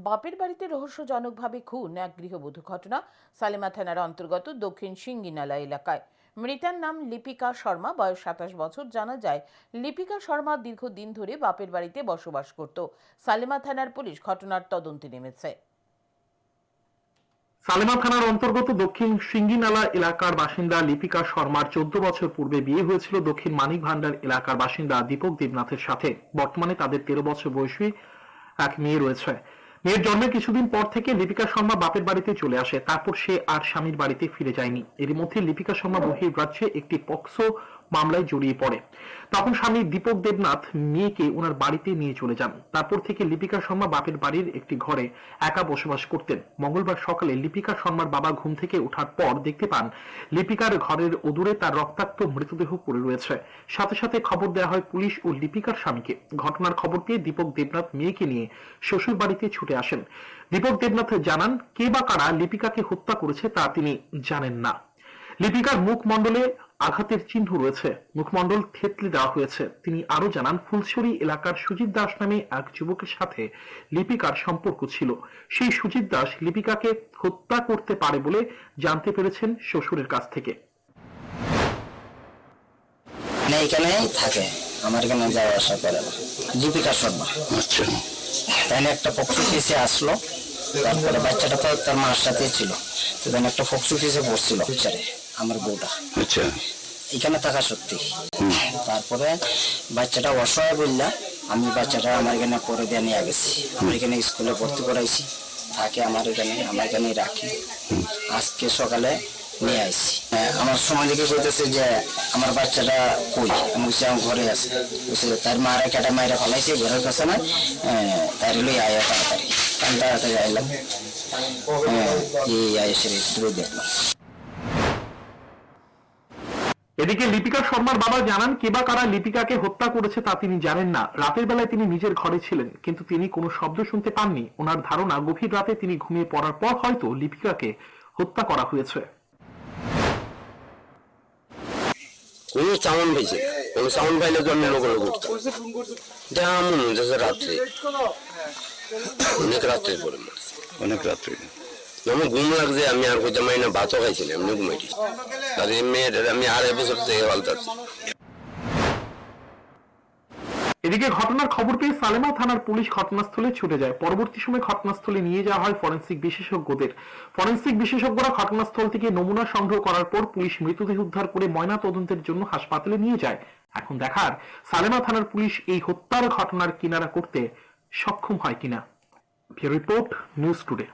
বাপের বাড়িতে রহস্যজনকভাবে খুন এক গৃহবধূ ঘটনা সালেমা থানার অন্তর্গত দক্ষিণ সিঙ্গিনালা এলাকায়। মৃতার নাম লিপিকা শর্মা, বয়স 27 বছর। জানা যায়, লিপিকা শর্মা দীর্ঘদিন ধরে বাপের বাড়িতে বসবাস করত। সালেমা থানার পুলিশ ঘটনার তদন্তে নেমেছে। সালেমা থানার অন্তর্গত দক্ষিণ সিঙ্গিনালা এলাকার বাসিন্দা লিপিকা শর্মার 14 বছর পূর্বে বিয়ে হয়েছিল দক্ষিণ মানিক ভান্ডার এলাকার বাসিন্দা দীপক দেবনাথের সাথে। বর্তমানে তাদের 13 বছর বয়সী এক মেয়ে রয়েছে। মেয়ের জন্মের কিছুদিন পর থেকে লিপিকা শর্মা বাপের বাড়িতে চলে আসে। তারপর সে আর স্বামীর বাড়িতে ফিরে যায়নি। এর মধ্যে লিপিকা শর্মা বহির্রাজ্যে একটি পক্সো মামলায় জড়িয়ে পড়ে। তখন স্বামী দীপক দেবনাথ মেয়েকে ওনার বাড়িতে নিয়ে চলে যান। তারপর থেকে লিপিকা শর্মা বাপের বাড়ির একটি ঘরে একা বসবাস করতেন। মঙ্গলবার সকালে লিপিকা শর্মার বাবা ঘুম থেকে ওঠার পর দেখতে পান লিপিকার ঘরের অদূরে তার রক্তাক্ত মৃতদেহ পড়ে রয়েছে। সাথে সাথে খবর দেওয়া হয় পুলিশ ও লিপিকার স্বামীকে। ঘটনার খবর পেয়ে দীপক দেবনাথ মেয়েকে নিয়ে শ্বশুর বাড়িতে ছুটে আসেন। দীপক দেবনাথ জানান, কে বা কারা লিপিকাকে হত্যা করেছে তা তিনি জানেন না। লিপিকার মুখমণ্ডলে আঘাতের চিহ্ন রয়েছে, মুখমণ্ডল থেতলে দেওয়া হয়েছে। তিনি আরো জানান, ফুলছড়ি এলাকার সুজিত দাস নামে এক যুবকের সাথে লিপিকার সম্পর্ক ছিল। সেই সুজিত দাস লিপিকাকে হত্যা করতে পারে বলে জানতে পেরেছেন শ্বশুরের কাছ থেকে। এখানেই থাকে, আমার এখানে যাওয়া আসা করে না। লিপিকা শর্মা। আচ্ছা, তাই একটা পক্সো কেসে আসলো, তারপরে বাচ্চাটা তো তার মার সাথে ছিল, তো তাই একটা পক্সো কেসে পড়ছিল বিচারে আমার বউটা। আচ্ছা, এখানে থাকা সত্যি। তারপরে বাচ্চাটা অসহায় বললা, আমি বাচ্চাটা আমার এখানে পরে দিয়ে নিয়ে গেছি। আমার এখানে স্কুলে ভর্তি করাইছি, থাকে আমার এখানেই রাখি। আজকে সকালে নিয়ে আসছি। আমার সময় দিকে বলতেছে যে আমার বাচ্চাটা কই, আমি বলছি আমার ঘরে আছে। তার মারা কেটা মায়েরা ফেলাইছে ঘরের কাছে না, তার লই আয়া তাড়াতাড়ি। আমি তাড়াতাড়ি আইলাম, এই আয়েসের দূরে দেখলাম। এদিকে লিপিকা শর্মার বাবা জানান, কে বা কারা লিপিকাকে হত্যা করেছে তা তিনি জানেন না। রাতের বেলায় তিনি নিজের ঘরে ছিলেন, কিন্তু তিনি কোনো শব্দ শুনতে পাননি। ওনার ধারণা, গভীর রাতে তিনি ঘুমিয়ে পড়ার পর হয়তো লিপিকাকে হত্যা করা হয়েছে। কোনো সাউন্ড পাইছে, কোনো সাউন্ড পাইলে তো আমি লোক করতাম। রাত্রে, অনেক রাত্রে পরে মারছে, অনেক রাত্রে। আমার ঘুম লাগছে, আমি আর কইতে পারি না, ভাতও খাইছিলাম, এমনি ঘুমাইছি। তাহলে মেয়ের আমি 2.5 বছর থেকে পাল্টাচ্ছি। এদিকে ঘটনার খবর পেয়ে সালেমা থানার পুলিশ ঘটনাস্থলে ছুটে যায়। পরবর্তী সময় ঘটনাস্থলে নিয়ে যাওয়া হয় ফরেনসিক বিশেষজ্ঞদের। ফরেনসিক বিশেষজ্ঞরা ঘটনাস্থল থেকে নমুনা সংগ্রহ করার পর পুলিশ মৃতদেহ উদ্ধার করে ময়না তদন্তের জন্য হাসপাতালে নিয়ে যায়। এখন দেখার, সালেমা থানার পুলিশ এই হত্যার ঘটনার কিনারা করতে সক্ষম হয় কিনা। Report, news today.